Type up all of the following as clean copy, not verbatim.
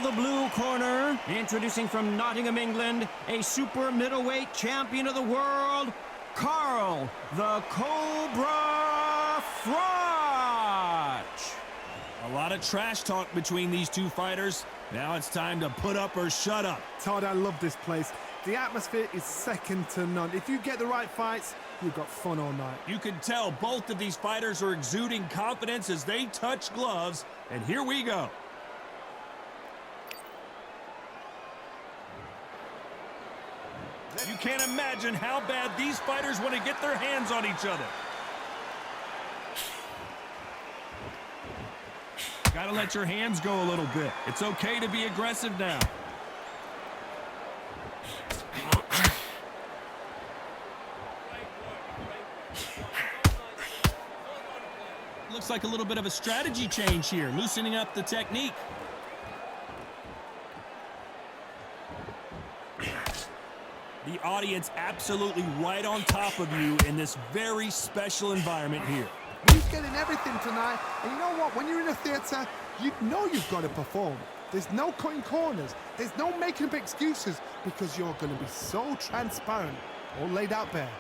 the blue corner, introducing from Nottingham, England, a super middleweight champion of the world, Carl the Cobra Froch. A lot of trash talk between these two fighters. Now it's time to put up or shut up. Todd, I love this place. The atmosphere is second to none. If you get the right fights, you've got fun all night. You can tell both of these fighters are exuding confidence as they touch gloves. And here we go. You can't imagine how bad these fighters want to get their hands on each other. Gotta let your hands go a little bit. It's okay to be aggressive now. Looks like a little bit of a strategy change here, loosening up the technique. The audience absolutely right on top of you in this very special environment here. He's getting everything tonight, and you know what? When you're in a theatre, you know you've got to perform. There's no cutting corners. There's no making up excuses because you're going to be so transparent, all laid out bare.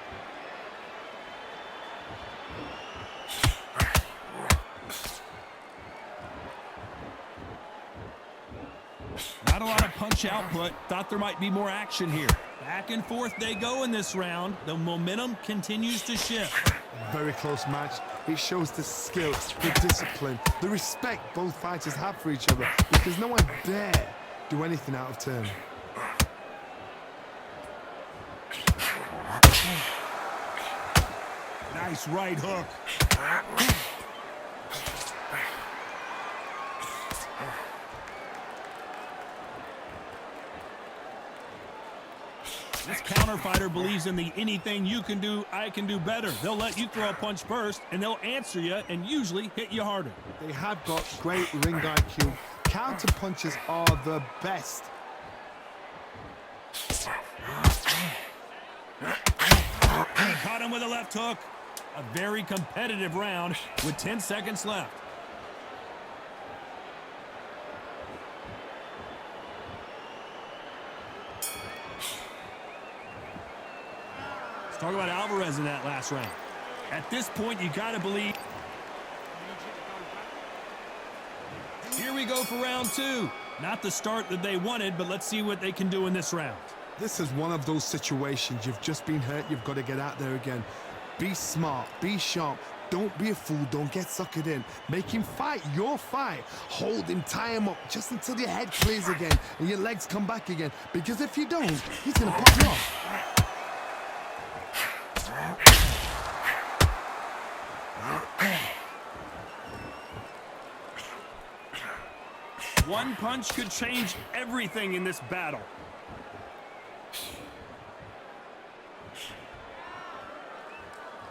Not a lot of punch output. Thought there might be more action here. Back and forth they go in this round. The momentum continues to shift. Very close match. It shows the skill, the discipline, the respect both fighters have for each other because no one dare do anything out of turn. Nice right hook. This counter fighter believes in the anything you can do, I can do better. They'll let you throw a punch first, and they'll answer you and usually hit you harder. They have got great ring IQ. Counter punches are the best. He caught him with a left hook. A very competitive round with 10 seconds left. Let's talk about Alvarez in that last round. At this point, you got to believe. Here we go for round two. Not the start that they wanted, but let's see what they can do in this round. This is one of those situations. You've just been hurt. You've got to get out there again. Be smart. Be sharp. Don't be a fool. Don't get suckered in. Make him fight your fight. Hold him, tie him up just until your head clears again and your legs come back again. Because if you don't, he's going to pop you off. One punch could change everything in this battle.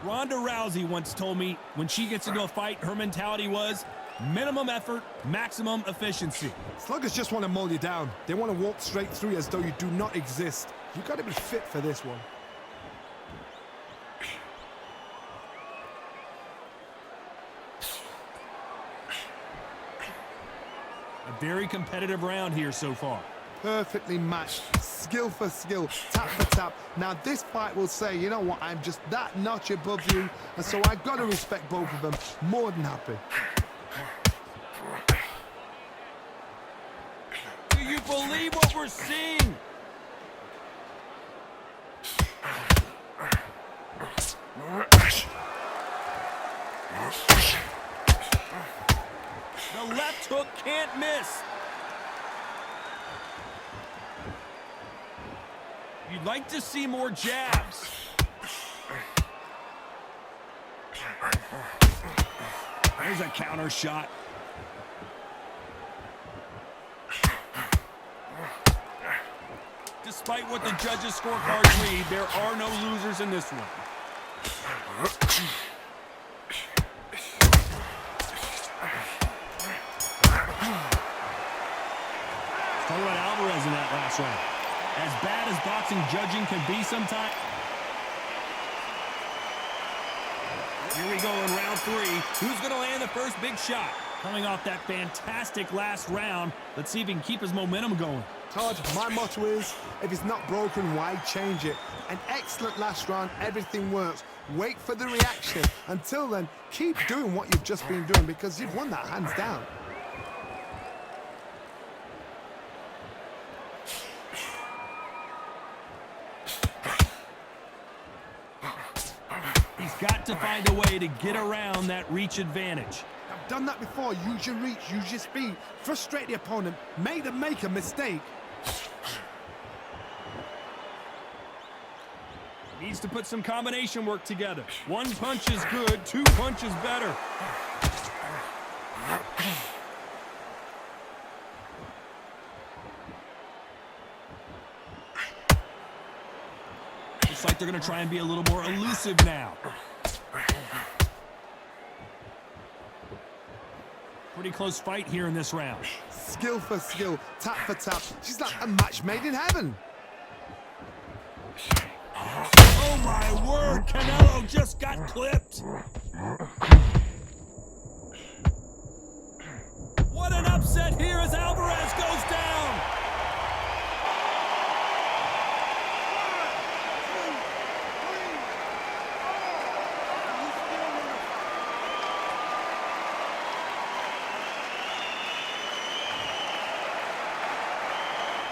Ronda Rousey once told me when she gets into a fight, her mentality was minimum effort, maximum efficiency. Sluggers just want to mull you down. They want to walk straight through you as though you do not exist. You got to be fit for this one. A very competitive round here so far. Perfectly matched, skill for skill, tap for tap. Now this fight will say, you know what, I'm just that notch above you, and so I've got to respect both of them. More than happy. Do you believe what we're seeing? The left hook can't miss. You'd like to see more jabs. There's a counter shot. Despite what the judges' scorecards read, there are no losers in this one. Talk about Alvarez in that last round. As bad as boxing judging can be sometimes. Here we go in round three. Who's going to land the first big shot? Coming off that fantastic last round, let's see if he can keep his momentum going. Todd, my motto is, if it's not broken, why change it? An excellent last round, everything works. Wait for the reaction. Until then, keep doing what you've just been doing because you've won that hands down. He's got to find a way to get around that reach advantage. I've done that before. Use your reach, use your speed. Frustrate the opponent. Make them make a mistake. Needs to put some combination work together. One punch is good, two punches better. Looks like they're going to try and be a little more elusive now. Pretty close fight here in this round. Skill for skill, tap for tap. She's like a match made in heaven. Oh my word, Canelo just got clipped. What an upset here as Alvarez goes down.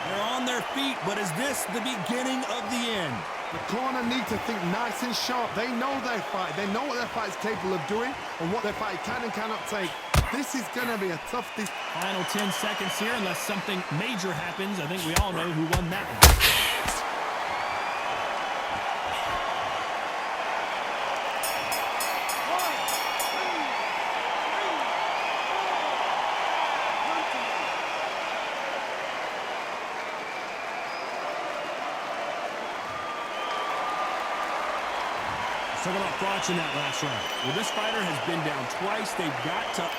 They're on their feet, but is this the beginning of the end? The corner need to think nice and sharp. They know their fight. They know what their fight is capable of doing and what their fight can and cannot take. This is going to be a tough... Final 10 seconds here, unless something major happens. I think we all know who won that one. Talk about thoughts in that last round. Well, this fighter has been down twice. They've got to...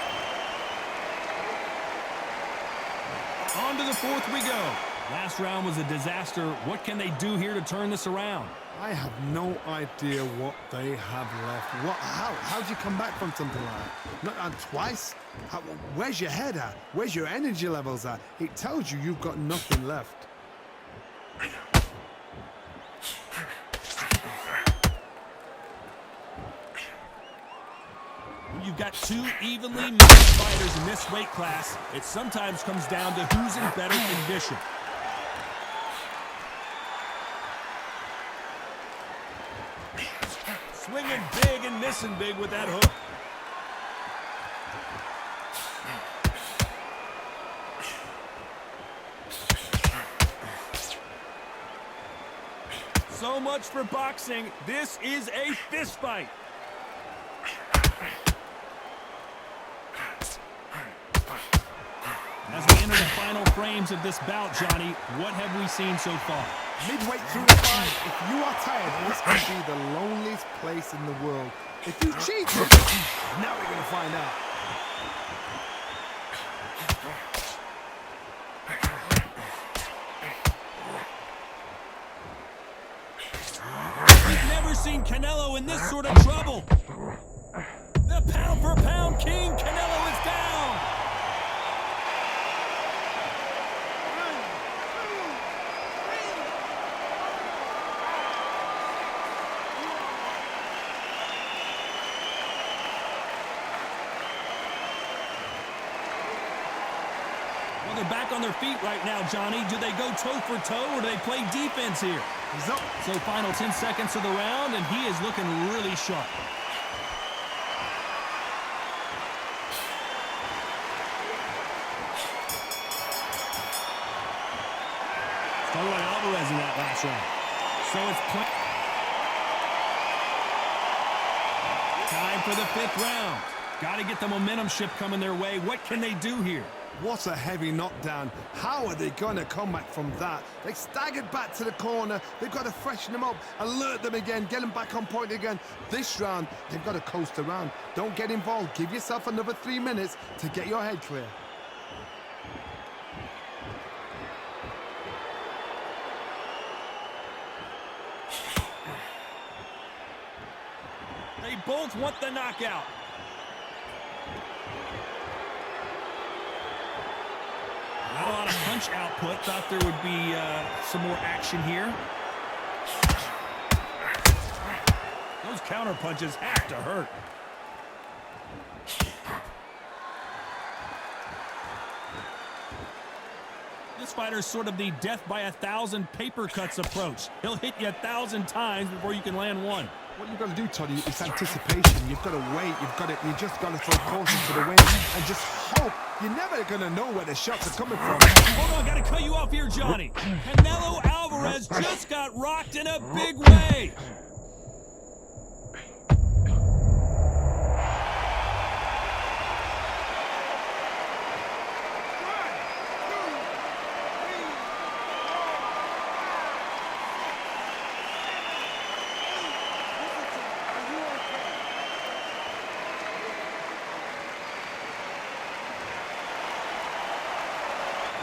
On to the fourth we go. Last round was a disaster. What can they do here to turn this around? I have no idea what they have left. How do you come back from something like that? Not on twice? Where's your head at? Where's your energy levels at? It tells you you've got nothing left. You've got two evenly matched fighters in this weight class. It sometimes comes down to who's in better condition. Swinging big and missing big with that hook. So much for boxing. This is a fist fight. As we enter the final frames of this bout, Johnny, what have we seen so far? Midway through the fight, if you are tired, this could be the loneliest place in the world. If you cheated, now we're going to find out. We've never seen Canelo in this sort of trouble. The pound-for-pound king, Canelo, is down. Well, they're back on their feet right now, Johnny. Do they go toe for toe or do they play defense here? So final 10 seconds of the round, and he is looking really sharp. Talk about Alvarez in that last round. So it's time for the fifth round. Got to get the momentum shift coming their way. What can they do here? What a heavy knockdown. How are they going to come back from that? They staggered back to the corner. They've got to freshen them up, alert them again, get them back on point again. This round, they've got to coast around. Don't get involved. Give yourself another 3 minutes to get your head clear. They both want the knockout. Not a lot of punch output. Thought there would be some more action here. Those counter punches have to hurt. This fighter's sort of the death by 1,000 paper cuts approach. He'll hit you 1,000 times before you can land one. What you've got to do, Toddy, is anticipation. You've got to wait. You just got to throw caution to the wind and just hope. You're never going to know where the shots are coming from. Hold on, got to cut you off here, Johnny. Canelo Alvarez just got rocked in a big way.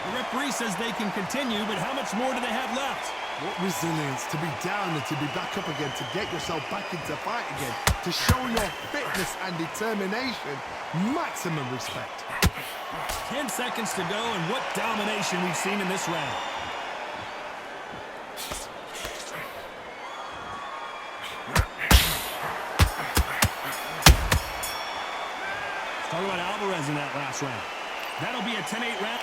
The referee says they can continue, but how much more do they have left? What resilience to be down and to be back up again, to get yourself back into fight again, to show your fitness and determination. Maximum respect. 10 seconds to go, and what domination we've seen in this round. Let's talk about Alvarez in that last round. That'll be a 10-8 round.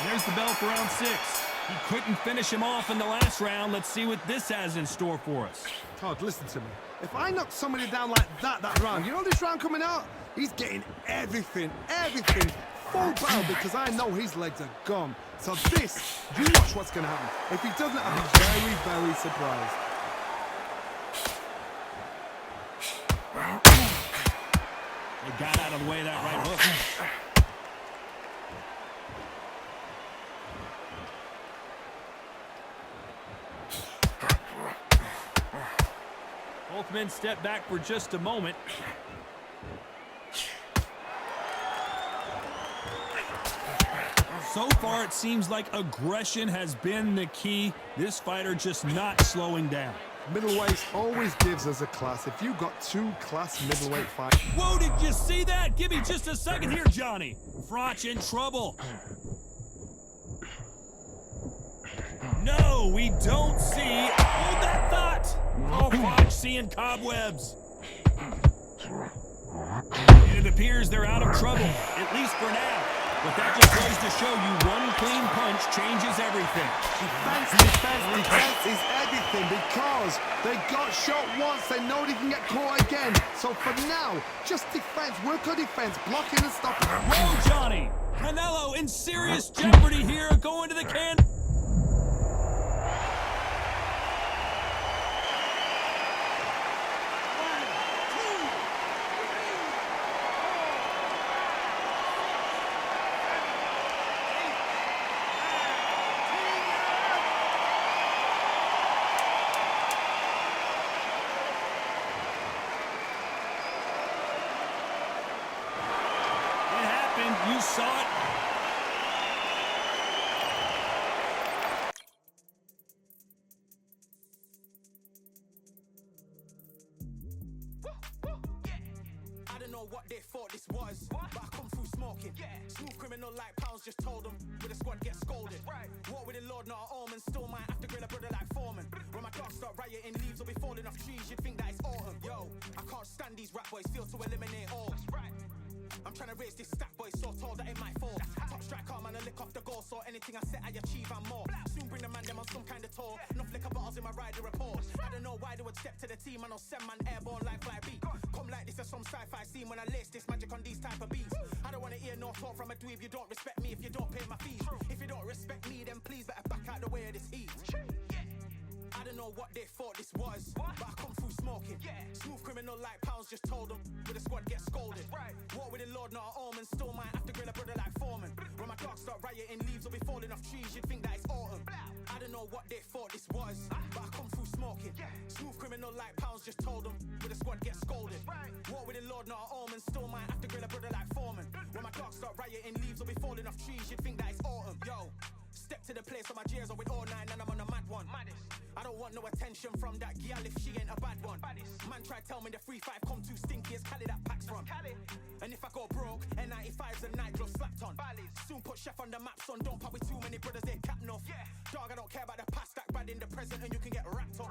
There's the bell for round 6. He couldn't finish him off in the last round. Let's see what this has in store for us. Todd, listen to me. If I knock somebody down like that round, you know this round coming out? He's getting everything, full barrel, because I know his legs are gone. So this, you watch what's going to happen. If he doesn't, I'll be very, very surprised. They got out of the way of that right hook. Both men step back for just a moment. So far, it seems like aggression has been the key. This fighter just not slowing down. Middleweight always gives us a class. If you got 2 class middleweight fights. Whoa, did you see that? Give me just a second here, Johnny. Froch in trouble. No, we don't see. Hold that thought. Oh, Froch seeing cobwebs. And it appears they're out of trouble, at least for now. But that just goes to show you one clean punch changes everything. Defense is everything, because they got shot once, they know they can get caught again. So for now, just defense, work on defense, blocking and stopping. Whoa, Johnny. Canelo in serious jeopardy here, going to the can. You saw it. I don't know what they thought this was, but I come through smoking. Smooth criminal like pounds, just told them with the squad get scolded. War with the Lord, not an omen. Still might have to grill a brother like Foreman. When my dogs start rioting, leaves will be falling off trees. You'd think that it's autumn. Yo, I can't stand these rap boys, feel to eliminate all. I'm trying to raise this stack, boy, so tall that it might fall. Top striker, man, I lick off the goal, so anything I set, I achieve and more. Soon bring the man them on some kind of tour. Enough liquor bottles in my rider report. I don't know why they would step to the team, I know 7 man airborne like 5 beat. Come like this as some sci-fi scene when I lace this magic on these type of beats. I don't wanna hear no talk from a dweeb. You don't respect me if you don't pay my fees. If you don't respect me, then please better back out the way of this heat. I don't know what they thought this was, but I come through smoking. Smooth criminal like pounds, just told them with the squad get scolded. War with the Lord, not an omen. Still might have to grill a brother like Foreman. When my dogs start rioting, leaves will be falling off trees. You'd think that it's autumn. I don't know what they thought this was, but I come through smoking. Smooth criminal like pounds, just told them with the squad get scolded. War with the Lord, not an omen. Still might have to grill a brother like Foreman. When my dogs start rioting, leaves will be falling off trees. You'd think that it's autumn. Yo, Step to the place on my jeers with all nine and I'm on a mad one. I don't want no attention from that gal if she ain't a bad one. Man try tell me the 3-5 come too stinky, it's Cali that packs from. And if I go broke, N95s and nitro slapped on. Soon put chef on the map, son, don't pop with too many brothers, they cap enough. Dog, I don't care about the past, that bad in the present and you can get wrapped up.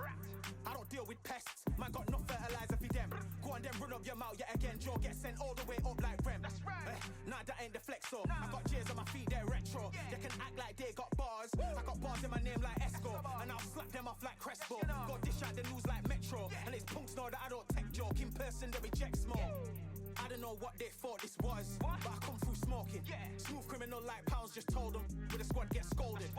I don't deal with pests, man got no fertilizer for them. Go on then run up your mouth yet again, Joe get sent all the way up like Rem. Nah, that ain't the flexo. I got cheers on my feet, they're retro. They can act like they got bars. I got bars in my name like Esco, and I'll slap them off like Crespo. Go dish out the news like Metro, and it's punks know that I don't tech joke. In person, they reject smoke. I don't know what they thought this was, but I come through smoking. Smooth criminal like Pounds just told them, with the squad get scolded.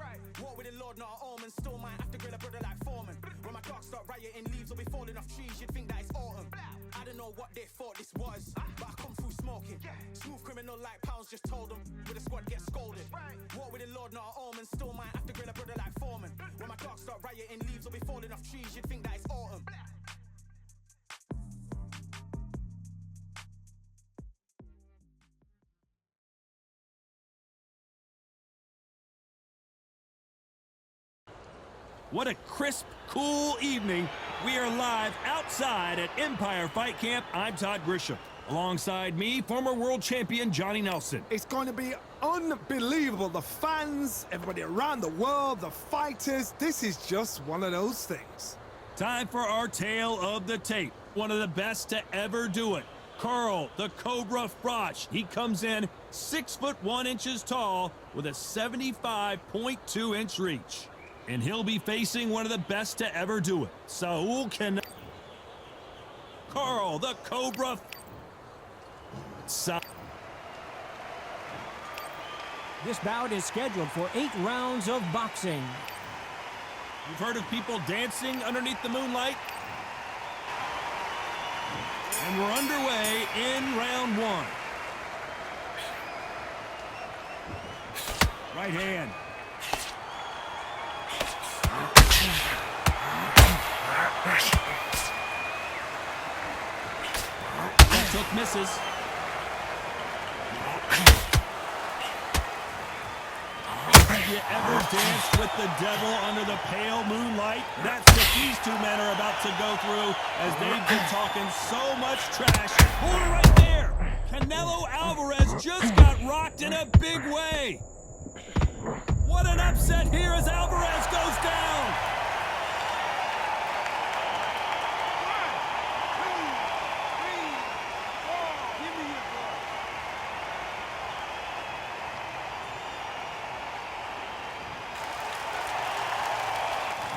War with the Lord, not an omen. Still might have to grill a brother like Foreman. When my dogs start rioting, leaves will be falling off trees. You'd think that it's autumn. I don't know what they thought this was, but I come through smoking. Smooth criminal like Pounds just told them, with the squad get scolded. War with the Lord, not an omen. Still might have to grill a brother like Foreman. When my dogs start rioting, leaves will be falling off trees. You'd think that it's autumn. What a crisp, cool evening. We are live outside at Empire Fight Camp. I'm Todd Grisham. Alongside me, former world champion Johnny Nelson. It's going to be unbelievable. The fans, everybody around the world, the fighters. This is just one of those things. Time for our tale of the tape. One of the best to ever do it. Carl, the Cobra Froch. He comes in 6'1" tall with a 75.2-inch reach. And he'll be facing one of the best to ever do it. Saul can... Carl, the Cobra... This bout is scheduled for 8 rounds of boxing. You've heard of people dancing underneath the moonlight? And we're underway in round 1. Right hand. That hook misses. Have you ever danced with the devil under the pale moonlight? That's what these two men are about to go through as they've been talking so much trash. Hold it right there. Canelo Alvarez just got rocked in a big way. What an upset here as Alvarez goes down.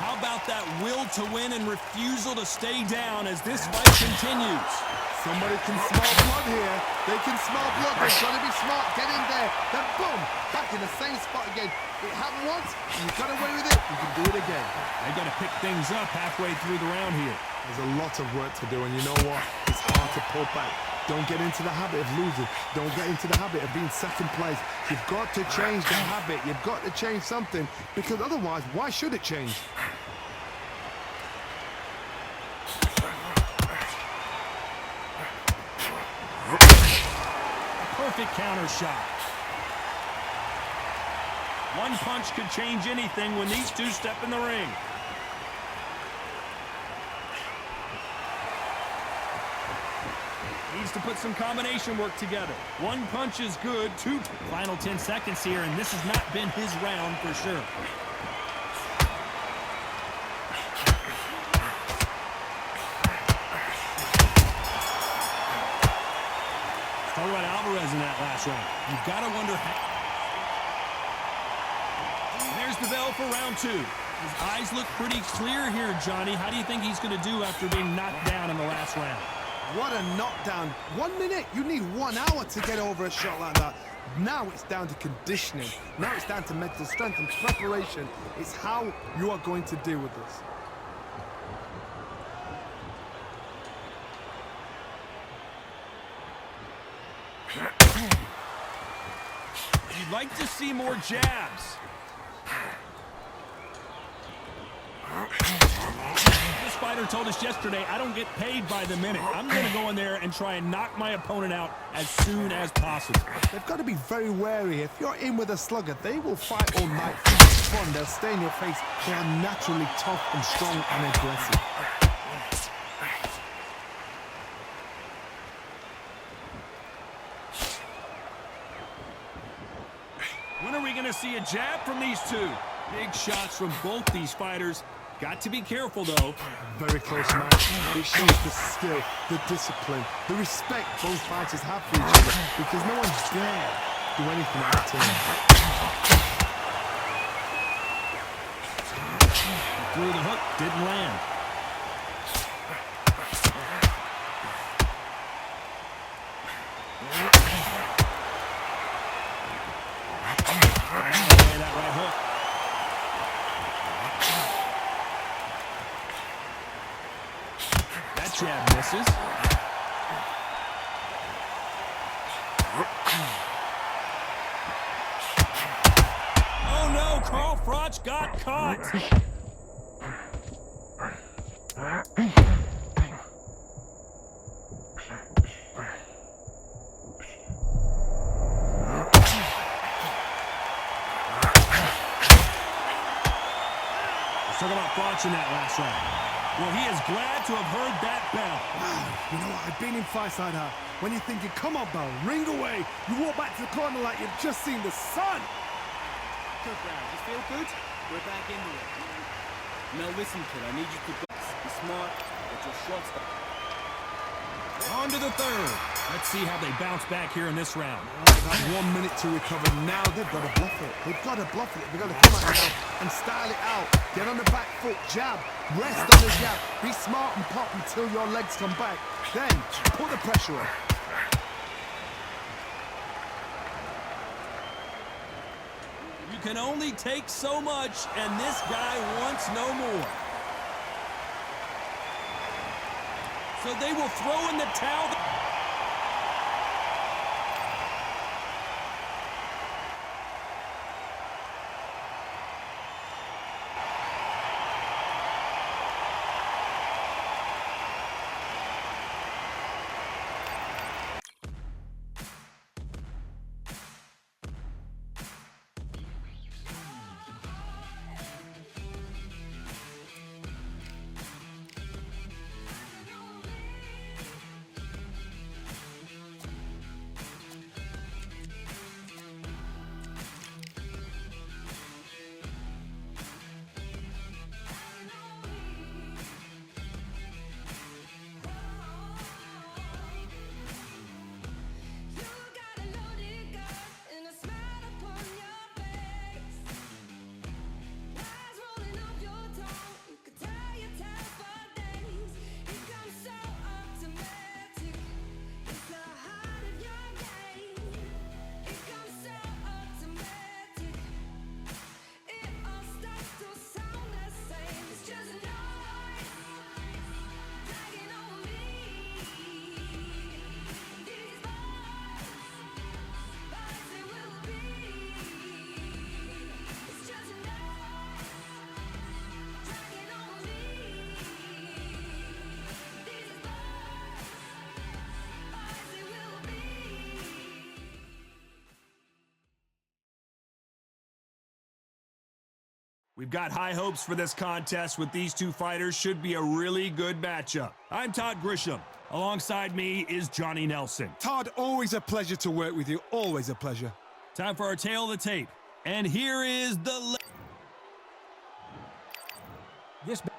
How about that will to win and refusal to stay down as this fight continues? Somebody can smell blood here. They can smell blood. They've got to be smart. Get in there. Then boom, back in the same spot again. It happened once, you got away with it, you can do it again. They got to pick things up halfway through the round here. There's a lot of work to do, and you know what? It's hard to pull back. Don't get into the habit of losing. Don't get into the habit of being second place. You've got to change the habit. You've got to change something, because otherwise, why should it change? Perfect counter shot. One punch could change anything when these two step in the ring. Needs to put some combination work together. One punch is good. Two. Final 10 seconds here, and this has not been his round for sure. Talk about Alvarez in that last round. You've got to wonder how... There's the bell for round 2. His eyes look pretty clear here, Johnny. How do you think he's going to do after being knocked down in the last round? What a knockdown. 1 minute. You need 1 hour to get over a shot like that. Now it's down to conditioning. Now it's down to mental strength and preparation. It's how you are going to deal with this. You'd like to see more jabs. This fighter told us yesterday, I don't get paid by the minute. I'm going to go in there and try and knock my opponent out as soon as possible. They've got to be very wary. If you're in with a slugger, they will fight all night for fun. They'll stay in your face. They are naturally tough and strong and aggressive. When are we going to see a jab from these two? Big shots from both these fighters. Got to be careful, though. Very close match. It shows the skill, the discipline, the respect both fighters have for each other because no one dare do anything out of turn. Through the hook, didn't land. That right hook. That jab misses. Oh no, Carl Froch got caught. Talk about Froch in that last round. Well, he is glad to have heard that bell. Wow, you know what? I've been in fights like that. When you're thinking, come on, bell, ring away. You walk back to the corner like you've just seen the sun. Good round. You feel good? We're back into it. Now listen, kid. I need you to be smart, get your shots up. On to the third. Let's see how they bounce back here in this round. They've got 1 minute to recover. Now they've got to bluff it. They've got to bluff it. They've got to come out now and style it out. Get on the back foot, jab, rest on the jab. Be smart and pop until your legs come back. Then put the pressure on. You can only take so much, and this guy wants no more. So they will throw in the towel. We've got high hopes for this contest with these two fighters. Should be a really good matchup. I'm Todd Grisham. Alongside me is Johnny Nelson. Todd, always a pleasure to work with you. Always a pleasure. Time for our tail of the tape. And here is the...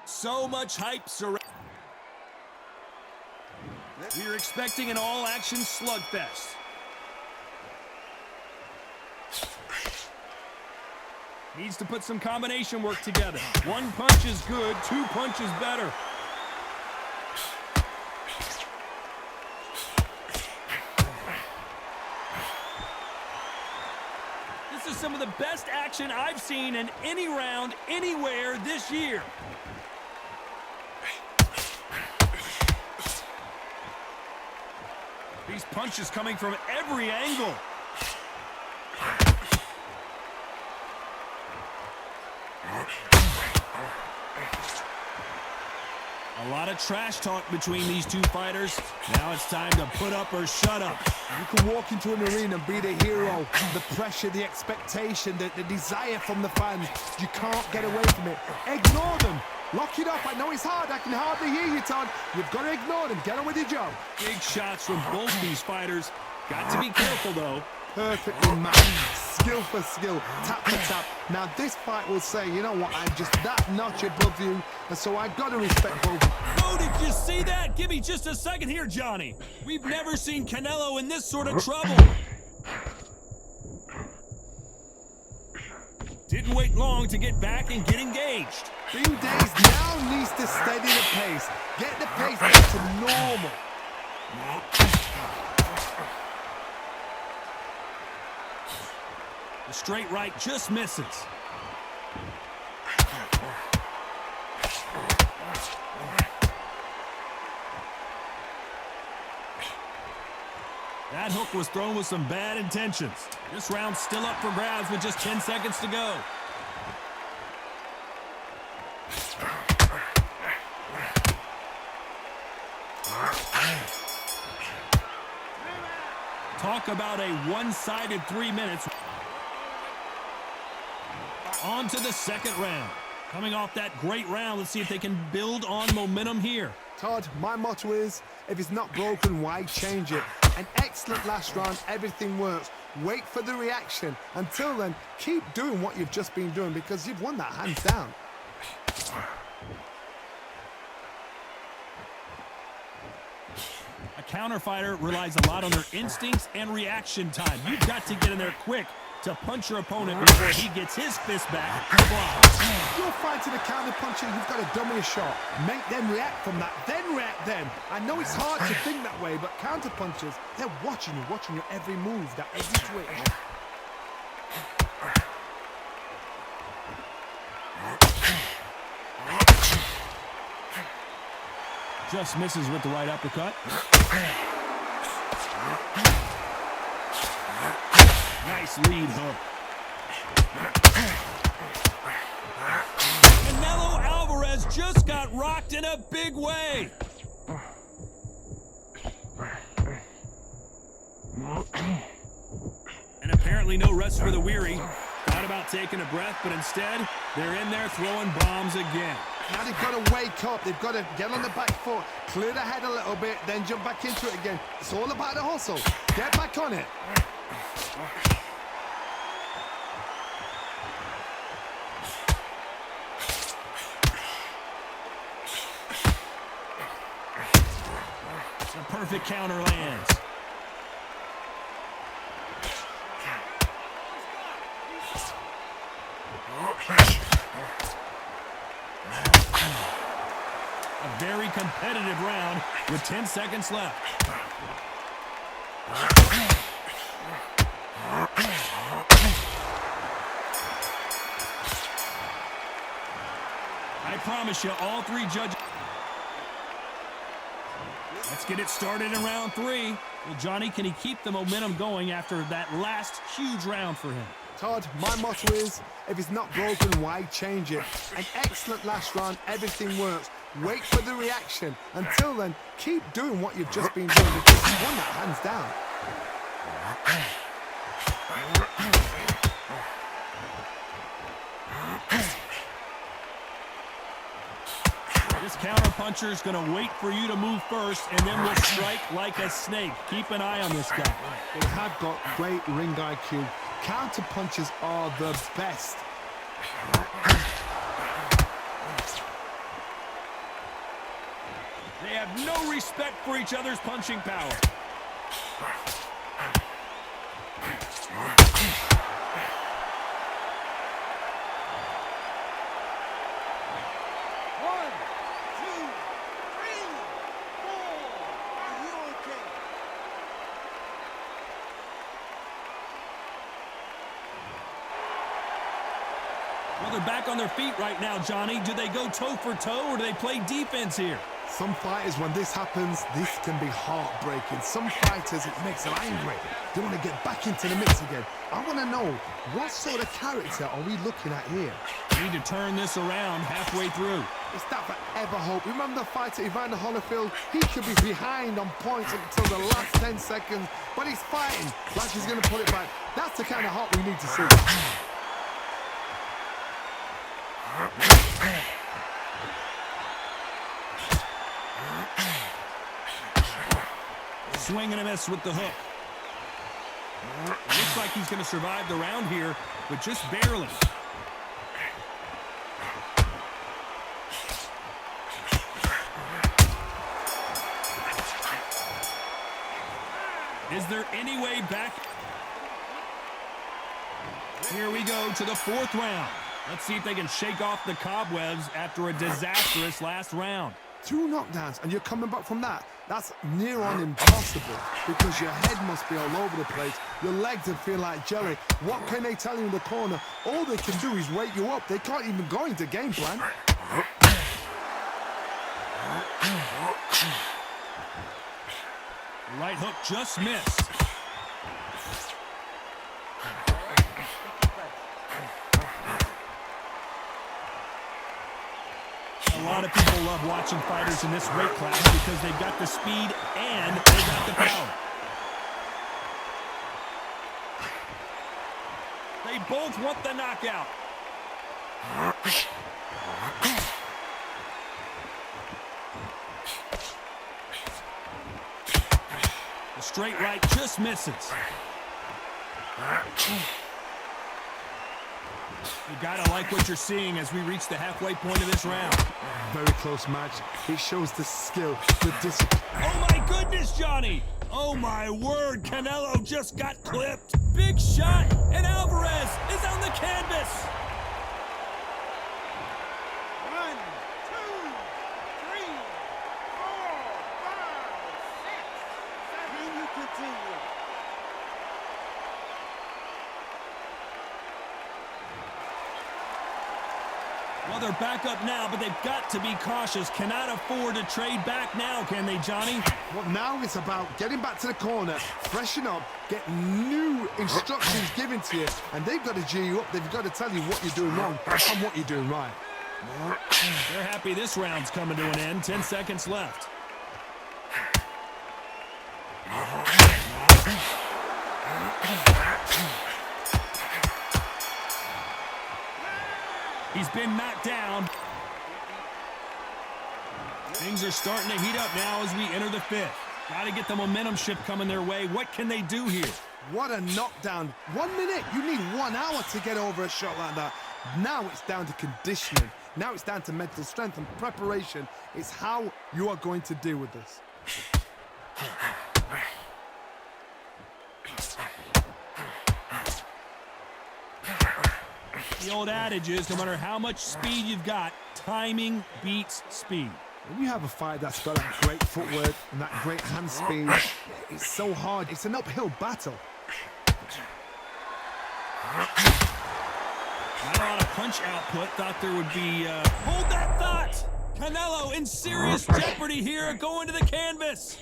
So much hype surrounding... We're expecting an all-action slugfest. Needs to put some combination work together. One punch is good, two punches better. This is some of the best action I've seen in any round, anywhere this year. These punches coming from every angle. A lot of trash talk between these two fighters. Now it's time to put up or shut up. You can walk into an arena and be the hero. The pressure, the expectation, the desire from the fans. You can't get away from it. Ignore them. Lock it up. I know it's hard. I can hardly hear you, Todd. You've got to ignore them. Get on with your job. Big shots from both these fighters. Got to be careful, though. Perfectly matched. Skill for skill. Tap for tap. Now this fight will say, you know what, I'm just that notch above you, and so I've got to respect both. Oh, did you see that? Give me just a second here, Johnny. We've never seen Canelo in this sort of trouble. Didn't wait long to get back and get engaged. Being dazed now needs to steady the pace. Get the pace back to normal. The straight right just misses. That hook was thrown with some bad intentions. This round's still up for grabs with just 10 seconds to go. Talk about a one-sided 3 minutes. On to the second round. Coming off that great round, let's see if they can build on momentum here. Todd, my motto is, if it's not broken, why change it? An excellent last round, everything works. Wait for the reaction. Until then, keep doing what you've just been doing because you've won that hands down. A counter fighter relies a lot on their instincts and reaction time. You've got to get in there quick to punch your opponent before he gets his fist back. You're fighting a counter puncher, you've got to dummy a shot. Make them react from that, then react then. I know it's hard to think that way, but counter punchers, they're watching your every move, that every twitch. Just misses with the right uppercut. Nice lead hook. Canelo Alvarez just got rocked in a big way. And apparently no rest for the weary. Thought about taking a breath, but instead, they're in there throwing bombs again. Now they've got to wake up, they've got to get on the back foot, clear the head a little bit, then jump back into it again. It's all about the hustle. Get back on it. A perfect counter lands. A very competitive round with 10 seconds left. I promise you, all three judges. Let's get it started in round 3. Well, Johnny, can he keep the momentum going after that last huge round for him? Todd, my motto is, if it's not broken, why change it? An excellent last round, everything works. Wait for the reaction. Until then, keep doing what you've just been doing because you won that hands down. This counter-puncher is going to wait for you to move first, and then will strike like a snake. Keep an eye on this guy. They have got great ring IQ. Counter punches are the best. They have no respect for each other's punching power. Well, they're back on their feet right now, Johnny. Do they go toe for toe or do they play defense here? Some fighters, when this happens, this can be heartbreaking. Some fighters, it makes them angry. They want to get back into the mix again. I want to know, what sort of character are we looking at here? Need to turn this around halfway through. It's that forever hope. Remember the fighter Evander Holyfield? He could be behind on points until the last 10 seconds, but he's fighting like he's going to put it back. That's the kind of hope we need to see. Swing and a miss with the hook. Looks like he's going to survive the round here, but just barely. Is there any way back? Here we go to the fourth round. Let's see if they can shake off the cobwebs after a disastrous last round. 2 knockdowns and you're coming back from that. That's near on impossible because your head must be all over the place. Your legs would feel like jelly. What can they tell you in the corner? All they can do is wake you up. They can't even go into game plan. Right hook just missed. A lot of people love watching fighters in this weight class because they've got the speed and they've got the power. They both want the knockout. The straight right just misses. You gotta like what you're seeing as we reach the halfway point of this round. Very close match. It shows the skill, the discipline. Oh my goodness, Johnny! Oh my word, Canelo just got clipped. Big shot, and Alvarez is on the canvas. 1, 2, 3, 4, 5, 6, 7. Can you continue? Well, they're back up now, but they've got to be cautious. Cannot afford to trade back now, can they, Johnny? Well, now it's about getting back to the corner, freshen up, get new instructions given to you, and they've got to G you up. They've got to tell you what you're doing wrong and what you're doing right. They're happy this round's coming to an end. 10 seconds left. He's been knocked down. Things are starting to heat up now as we enter the fifth. Got to get the momentum shift coming their way. What can they do here? What a knockdown. 1 minute. You need 1 hour to get over a shot like that. Now it's down to conditioning. Now it's down to mental strength and preparation. It's how you are going to deal with this. The old adage is no matter how much speed you've got, timing beats speed. When you have a fight that's got that great footwork and that great hand speed, it's so hard. It's an uphill battle. Not a lot of punch output. Thought there would be... Hold that thought! Canelo in serious jeopardy here going to the canvas.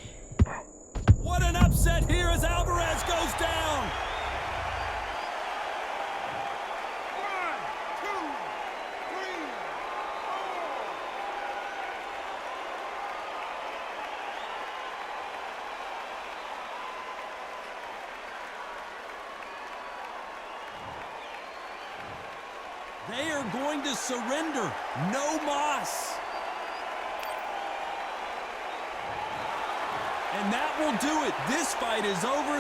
What an upset here as Alvarez goes down. 1, 2, 3, 4. They are going to surrender. No mas. And that will do it. This fight is over.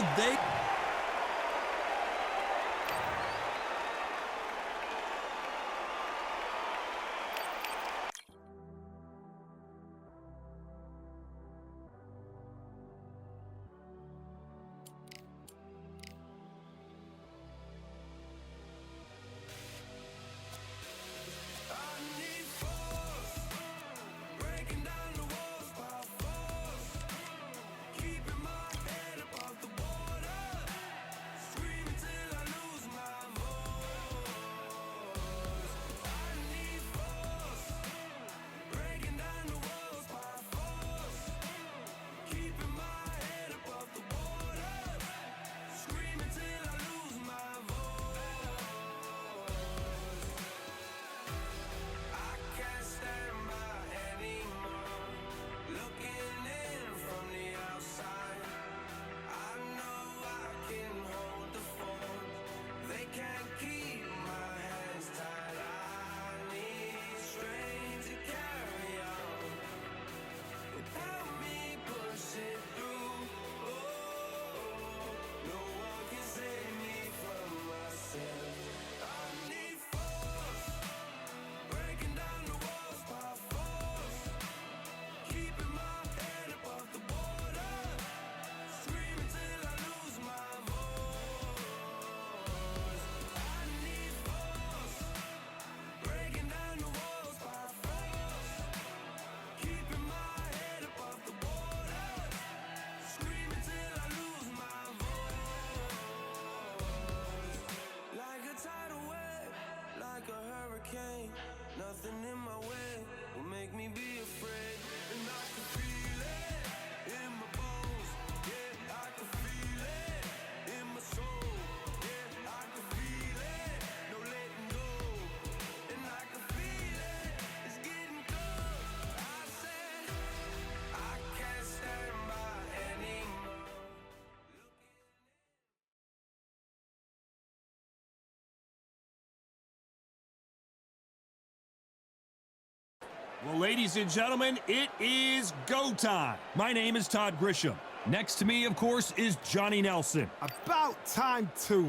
Well, ladies and gentlemen, it is go time. My name is Todd Grisham. Next to me, of course, is Johnny Nelson. About time, too.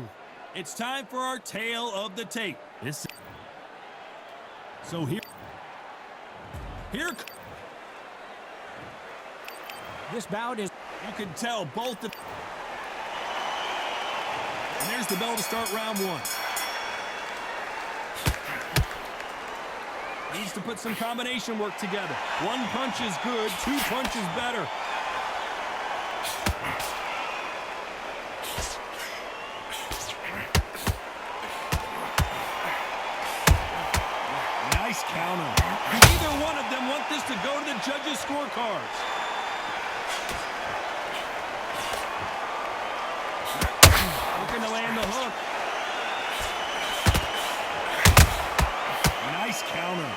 It's time for our tale of the tape. So here. This bout is... You can tell both the... And there's the bell to start round one. Needs to put some combination work together. One punch is good, two punches better. Nice counter. Neither one of them want this to go to the judges' scorecards. Looking to land the hook. Nice counter.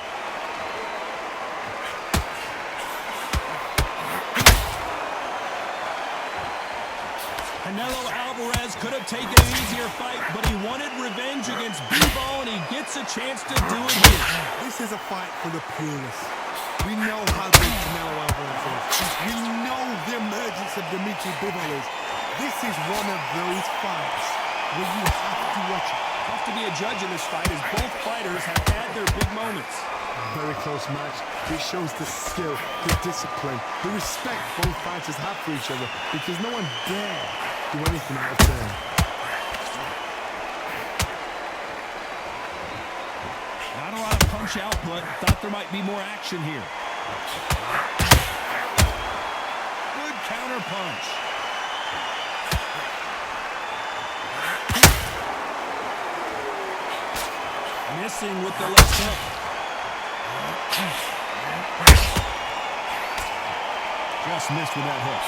Canelo Alvarez could have taken an easier fight, but he wanted revenge against B-Ball, and he gets a chance to do it here. This is a fight for the purists. We know how good Canelo Alvarez is. We know the emergence of Dimitri Bivol is. This is one of those fights where you have to watch it. Tough to be a judge in this fight, as both fighters have had their big moments. Very close match. It shows the skill, the discipline, the respect both fighters have for each other, because no one dare do anything out of turn. Not a lot of punch output. Thought there might be more action here. Good counter punch. Missing with the left hook. Just missed with that hook.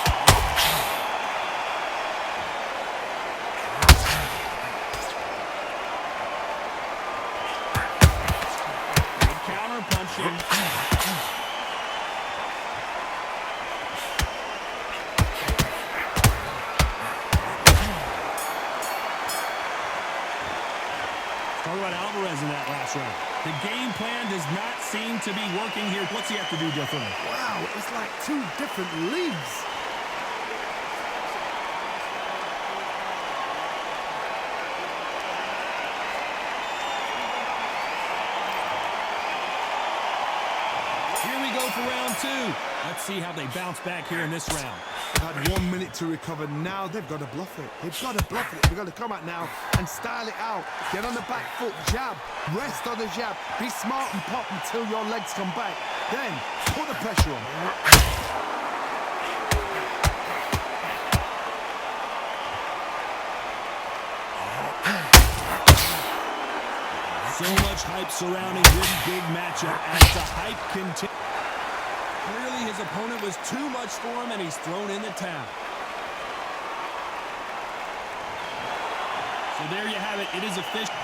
Good counter punching. Talk about Alvarez in that last round. The game plan does not seem to be working here. What's he have to do differently? Wow, it's like two different leagues. Here we go for round two. Let's see how they bounce back here in this round. They've had 1 minute to recover. Now they've got to bluff it. They've got to bluff it. They've got to come out now and style it out. Get on the back foot, jab, rest on the jab. Be smart and pop until your legs come back. Then put the pressure on. So much hype surrounding this big matchup as the hype continues. Clearly his opponent was too much for him, and he's thrown in the towel. So there you have it. It is official.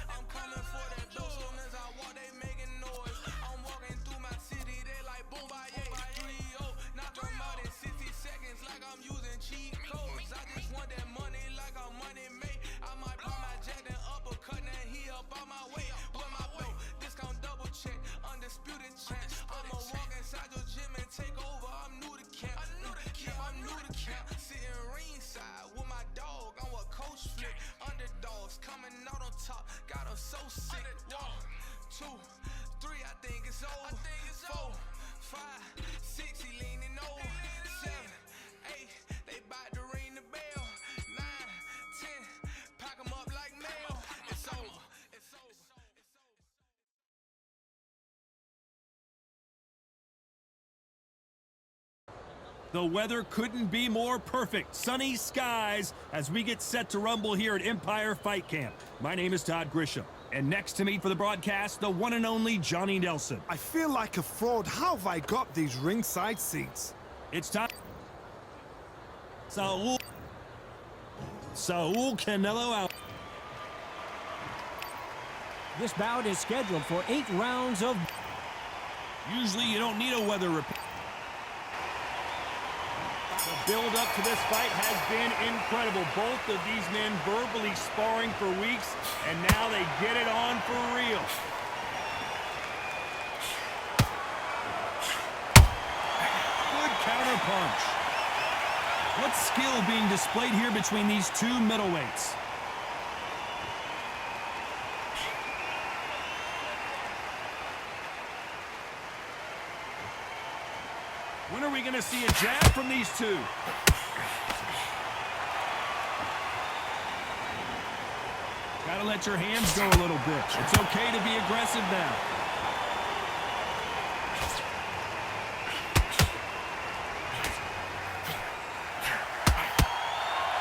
I'm coming for that dough, soon as I walk, they making noise. I'm walking through my city, they like boom, bye, 3-0, knock them out in 60 seconds like I'm using cheat codes. I just want that money like I'm money made. I might pop my jack and uppercut, and he up on my way. With my belt, discount double check, undisputed champ. I'ma walk inside your gym and take over. I'm new to camp, I'm new to camp. Sitting ringside with my dog on what coach flick. Underdogs coming out on top, got them so sick. 1, 2, 3, I think it's over. 4, 5, 6, he leaning over. 7, 8, they bout to ring the bell. 9, 10, pack them up like mail. It's over. It's over. The weather couldn't be more perfect. Sunny skies as we get set to rumble here at Empire Fight Camp. My name is Todd Grisham. And next to me for the broadcast, the one and only Johnny Nelson. I feel like a fraud. How have I got these ringside seats? It's time. Saul Canelo out. This bout is scheduled for 8 rounds of... Usually you don't need a weather report. The build up to this fight has been incredible. Both of these men verbally sparring for weeks, and now they get it on for real. Good counter punch. What skill being displayed here between these two middleweights? When are we going to see a jab from these two? Gotta let your hands go a little bit. It's okay to be aggressive now.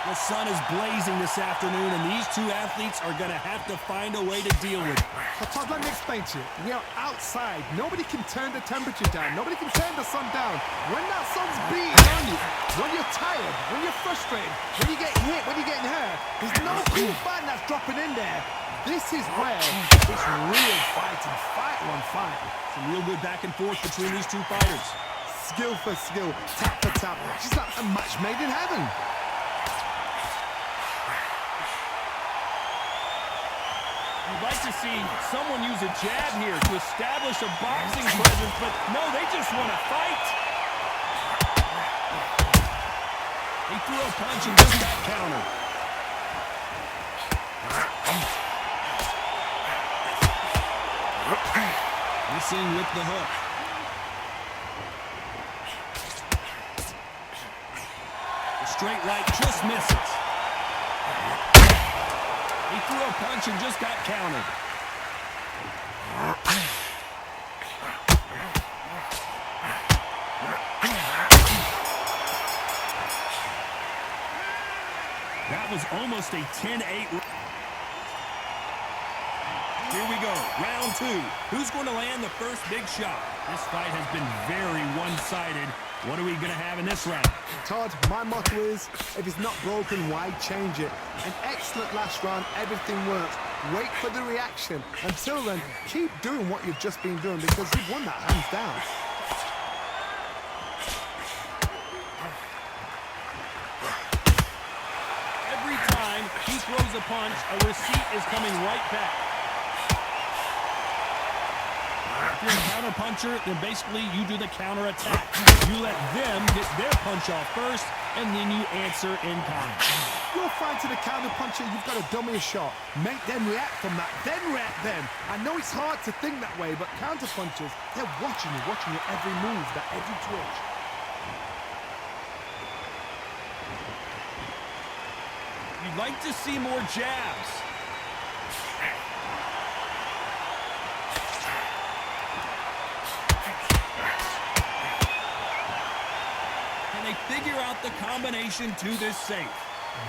The sun is blazing this afternoon, and these two athletes are going to have to find a way to deal with it. But Todd, let me explain to you. We are outside. Nobody can turn the temperature down. Nobody can turn the sun down. When that sun's beating on you, when you're tired, when you're frustrated, when you get hit, when you're getting hurt, there's no cool fan that's dropping in there. This is where it's real fighting. Fight on fight. Some real good back and forth between these two fighters. Skill for skill, tap for tap. It's like a match made in heaven. You'd like to see someone use a jab here to establish a boxing presence, but no, they just want to fight. He threw a punch and just got countered. Missing with the hook. The straight right just misses. He threw a punch and just got countered. That was almost a 10-8. Here we go, round 2. Who's going to land the first big shot? This fight has been very one-sided. What are we going to have in this round? Todd, my motto is, if it's not broken, why change it? An excellent last round, everything works. Wait for the reaction. Until then, keep doing what you've just been doing because you've won that hands down. Every time he throws a punch, a receipt is coming right back. If you're a counter puncher, then basically you do the counter attack. You let them get their punch off first, and then you answer in kind. You're fine to the counter puncher, you've got to dummy a shot. Make them react from that, then react them. I know it's hard to think that way, but counter punchers, they're watching your every move, that every twitch. You'd like to see more jabs. Figure out the combination to this safe.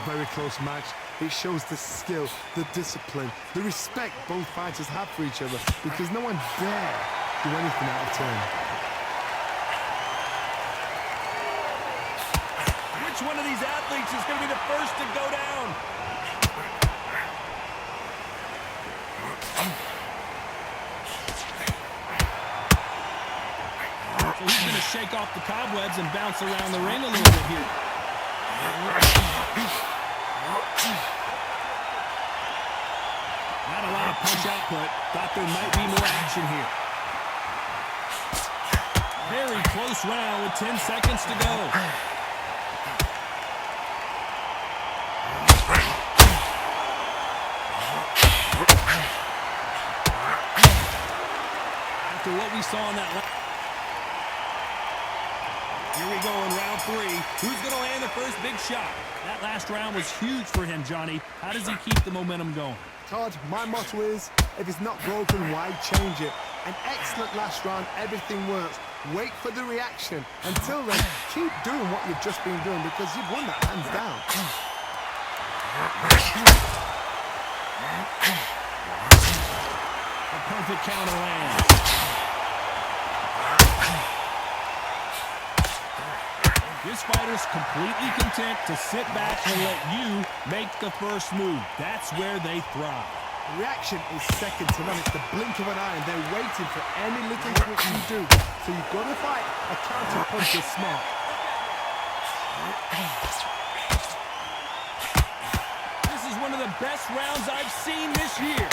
Very close match. It shows the skill, the discipline, the respect both fighters have for each other because no one dare do anything out of turn. Which one of these athletes is going to be the first to go down? So he's going to shake off the cobwebs and bounce around the ring a little bit here. Not a lot of punch output. Thought there might be more action here. Very close round with 10 seconds to go. After what we saw in that last... Here we go in round 3. Who's going to land the first big shot? That last round was huge for him, Johnny. How does he keep the momentum going? Todd, my motto is, if it's not broken, why change it? An excellent last round, everything works. Wait for the reaction. Until then, keep doing what you've just been doing because you've won that hands down. a perfect counter land. This fighter's completely content to sit back and let you make the first move. That's where they thrive. Reaction is second to none. It's the blink of an eye, and they're waiting for any little switch you do. So you've got to fight a counter punch is smart. This is one of the best rounds I've seen this year.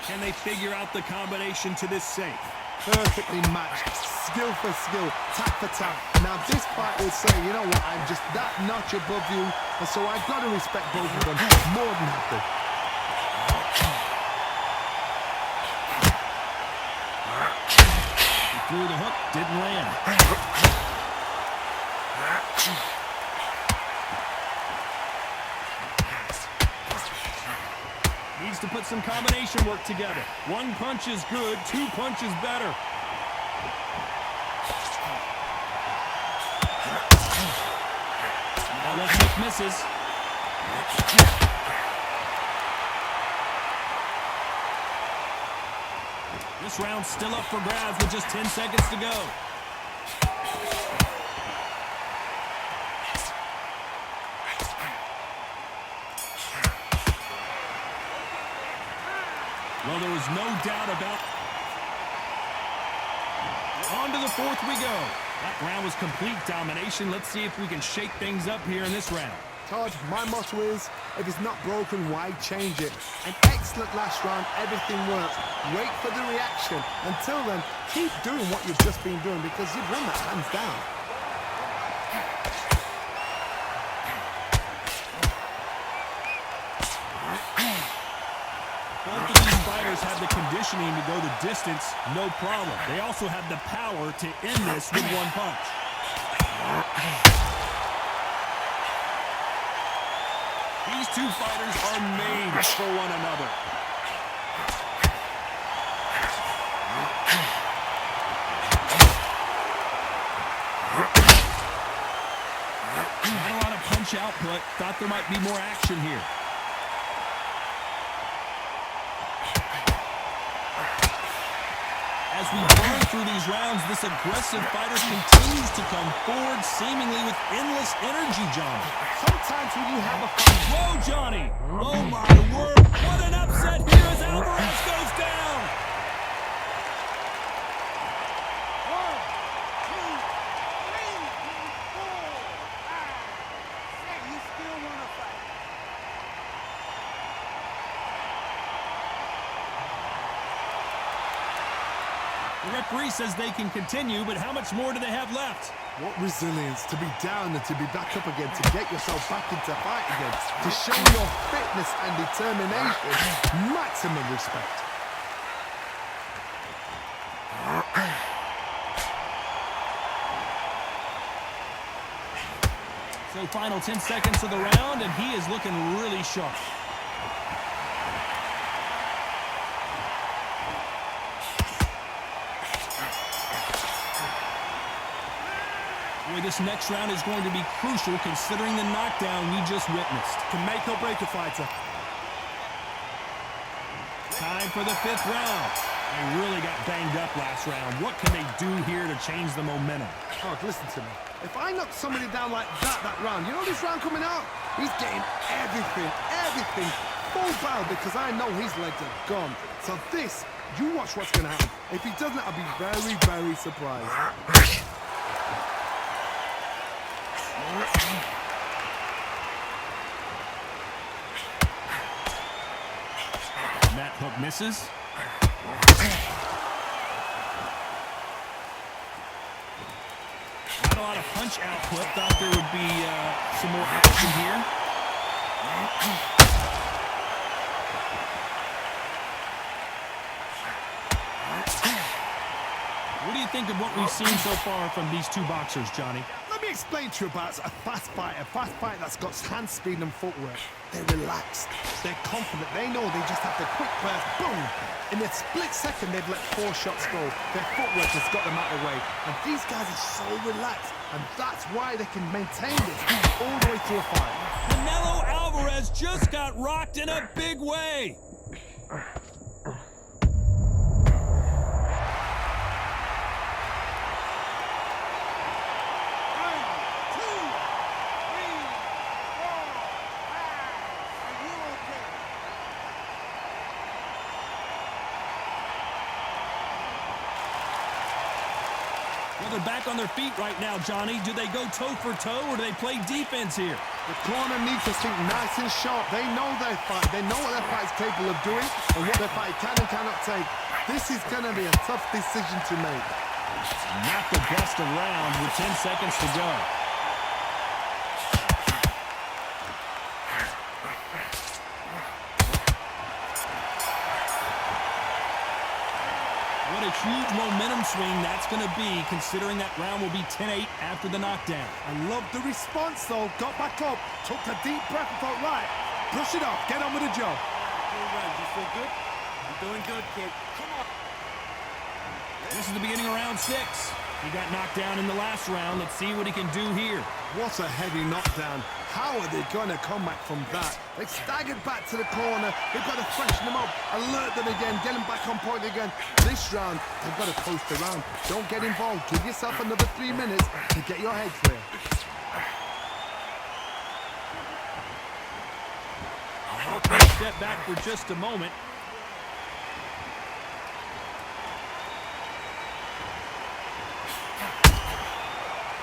Can they figure out the combination to this safe? Perfectly matched, skill for skill, tap for tap. Now this fight will say, you know what, I'm just that notch above you, and so I've got to respect both of them more than happy. He threw the hook, didn't land. Needs to put some combination work together. One punch is good, two punches better. Now left hook misses. This round's still up for grabs with just 10 seconds to go. Well, there was no doubt about... On to the fourth we go. That round was complete domination. Let's see if we can shake things up here in this round. Todd, my motto is, if it's not broken, why change it? An excellent last round, everything works. Wait for the reaction. Until then, keep doing what you've just been doing because you've won that hands down. Both of these fighters have the conditioning to go the distance, no problem. They also have the power to end this with one punch. These two fighters are made for one another. Not a lot of punch output. Thought there might be more action here. As we burn through these rounds, this aggressive fighter continues to come forward, seemingly with endless energy, Johnny. Sometimes when you have a fight... Whoa, Johnny! Oh, my word! What an upset here as Alvarez goes down! 1, 2, 3, 4, 5, 6. You still want to fight? The referee says they can continue, but how much more do they have left? What resilience to be down and to be back up again, to get yourself back into fight again, to show your fitness and determination. Maximum respect. So final 10 seconds of the round, and he is looking really sharp. Boy, this next round is going to be crucial considering the knockdown we just witnessed. Can make or break a fighter. Time for the fifth round. They really got banged up last round. What can they do here to change the momentum? Oh, listen to me. If I knock somebody down like that round, you know this round coming out? He's getting everything full barrel because I know his legs are gone. So this, you watch what's going to happen. If he doesn't, I'll be very, very surprised. And that hook misses. Not a lot of punch output. Thought there would be some more action here. What do you think of what we've seen so far from these two boxers, Johnny? Let me explain to you about a fast fight that's got hand speed and footwork. They're relaxed, they're confident, they know they just have to quick burst, boom! In a split second, they've let 4 shots go. Their footwork has got them out of the way. And these guys are so relaxed, and that's why they can maintain this all the way through a fight. Canelo Alvarez just got rocked in a big way. Well, they're back on their feet right now, Johnny. Do they go toe for toe, or do they play defense here? The corner needs to think nice and sharp. They know their fight. They know what their fight is capable of doing and what their fight can and cannot take. This is going to be a tough decision to make. Not the best around with 10 seconds to go. What a huge momentum swing that's going to be, considering that round will be 10-8 after the knockdown. I love the response, though. Got back up, took a deep breath and thought, right, brush it off, get on with the job. All right, you feel good? You're doing good, kid. Come on. This is the beginning of round 6. He got knocked down in the last round. Let's see what he can do here. What a heavy knockdown. How are they going to come back from that? They staggered back to the corner. They've got to freshen them up, alert them again, get them back on point again. This round, they've got to coast around. Don't get involved. Give yourself another 3 minutes to get your head clear. Okay, step back for just a moment.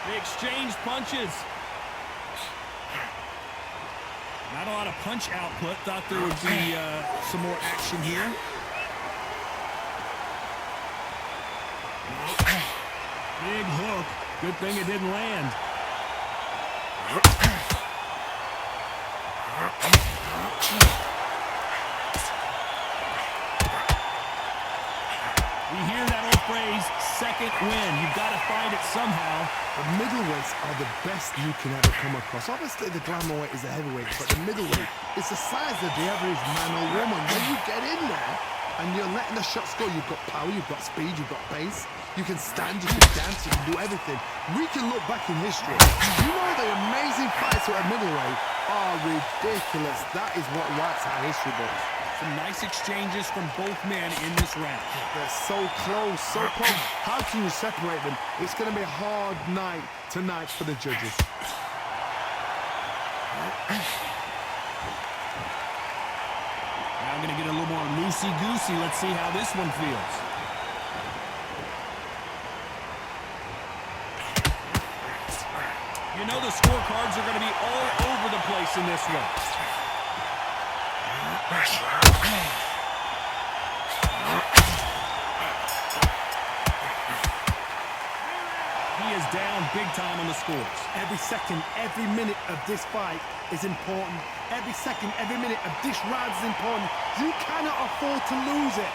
They exchange punches. Not a lot of punch output. Thought there would be some more action here. Big hook. Good thing it didn't land. We hear that old phrase, second win. You've got to find it somehow. The middleweights are the best you can ever come across. Obviously, the glamour weight is the heavyweight, but the middleweight is the size of the average man or woman. When you get in there and you're letting the shots go, you've got power, you've got speed, you've got pace. You can stand, you can dance, you can do everything. We can look back in history. You know the amazing fights at middleweight are ridiculous. That is what writes our history books. Some nice exchanges from both men in this round. They're so close, so close. How can you separate them? It's going to be a hard night tonight for the judges. Now I'm going to get a little more loosey-goosey. Let's see how this one feels. You know the scorecards are going to be all over the place in this one. He is down big time on the scores. Every second, every minute of this fight is important. Every second, every minute of this round is important. You cannot afford to lose it.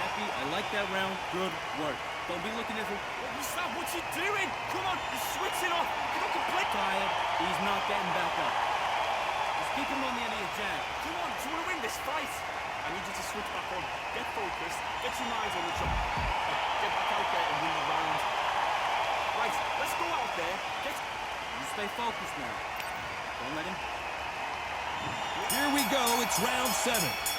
Happy? I like that round. Good work. Don't be looking at him. Stop what you doing? Come on, you're switching off. You don't complete. Tired. He's not getting back up. Just keep him on the end of your jab. Come on, do you want to win this fight? I need you to switch back on. Get focused. Get your minds on the job. Get back out there and win the round. Right, let's go out there. You stay focused now. Don't let him. Here we go. It's round 7.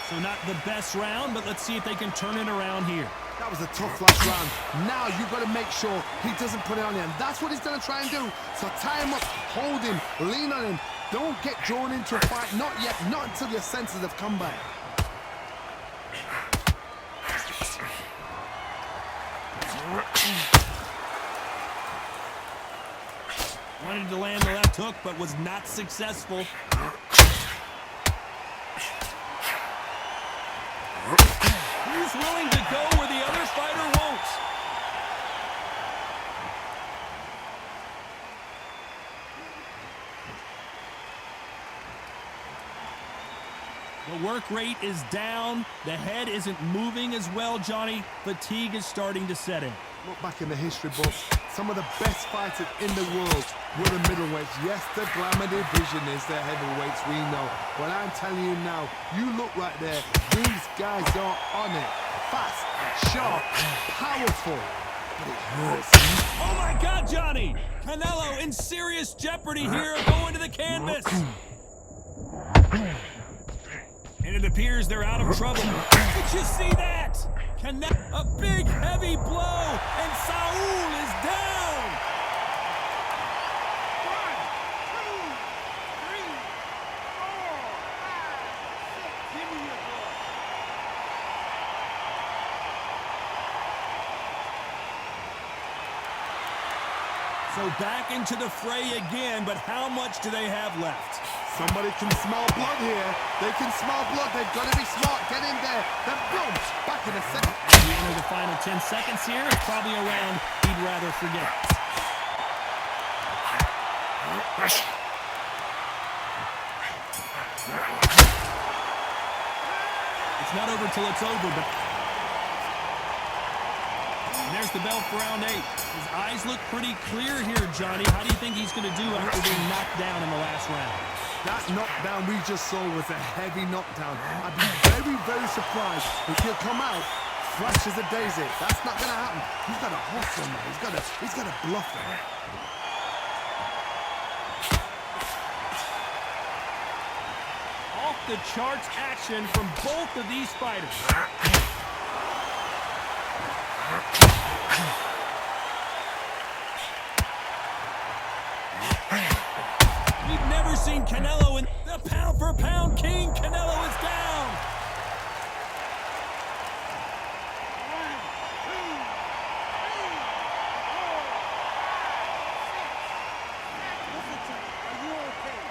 So not the best round, but let's see if they can turn it around here. That was a tough last round. Now you've got to make sure he doesn't put it on him. That's what he's going to try and do. So tie him up, hold him, lean on him. Don't get drawn into a fight. Not yet. Not until your senses have come back. Wanted to land the left hook, but was not successful. He's willing to go where the other fighter won't. The work rate is down. The head isn't moving as well, Johnny. Fatigue is starting to set in. Look back in the history books. Some of the best fighters in the world were the middleweights. Yes, the glamour division is the heavyweights, we know. But I'm telling you now, you look right there. These guys are on it. Fast, sharp, powerful. But it hurts. Oh my God, Johnny! Canelo in serious jeopardy here, going to the canvas. And it appears they're out of trouble. Did you see that? A big, heavy blow, and Saul is down. 1, 2, 3, 4, 5, 6. Give me your ball. So back into the fray again, but how much do they have left? Somebody can smell blood here. They can smell blood. They've got to be smart. Get in there. Then boom, back in a second. As we enter the final 10 seconds here, probably a round he'd rather forget. It's not over till it's over, but... And there's the bell for round 8. His eyes look pretty clear here, Johnny. How do you think he's going to do after being knocked down in the last round? That knockdown we just saw was a heavy knockdown. I'd be very, very surprised if he'll come out fresh as a daisy. That's not going to happen. He's got to hustle, man. He's got to bluff it. Off the charts action from both of these fighters. We've never seen Canelo in the pound-for-pound king. Canelo is down. 1, 2, 3, 4, 5, 6. Listen to me. Are you okay?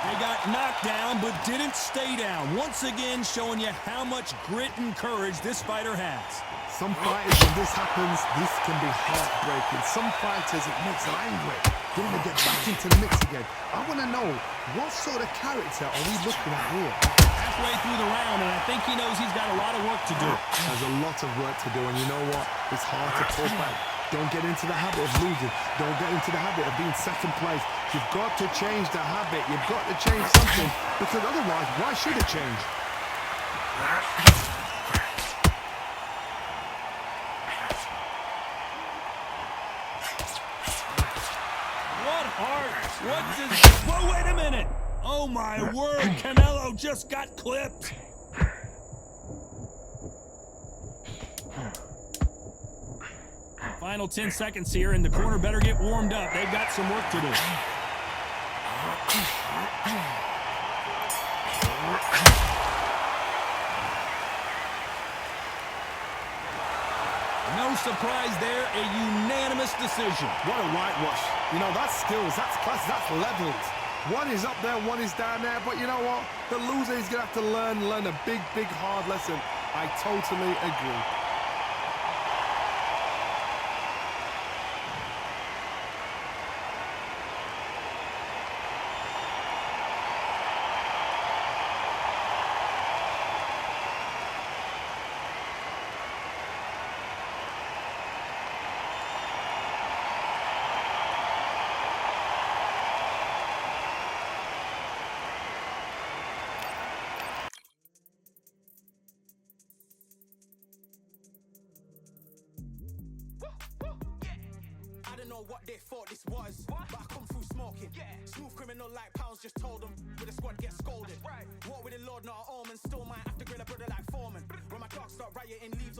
They got knocked down, but didn't stay down. Once again, showing you how much grit and courage this fighter has. Some fighters, when this happens, this can be heartbreaking. Some fighters, it makes them angry. They want to get back into the mix again. I want to know, what sort of character are we looking at here? Halfway through the round, and I think he knows he's got a lot of work to do. There's a lot of work to do, and you know what? It's hard to pull back. Don't get into the habit of losing. Don't get into the habit of being second place. You've got to change the habit. You've got to change something, because otherwise, why should it change? What heart? What does... Whoa, wait a minute! Oh, my word, Canelo just got clipped. Final 10 seconds here, and the corner better get warmed up. They've got some work to do. No surprise there, a unanimous decision. What a whitewash. You know, that's skills, that's class, that's levels. One is up there, one is down there, but you know what? The loser is going to have to learn a big, big, hard lesson. I totally agree. I don't know what they thought this was, but I come through smoking. Smooth criminal like pounds, just told them with the squad get scolded. Walk with the Lord, not an omen. Still might have to grill a brother like Foreman. When my dogs start rioting, leaves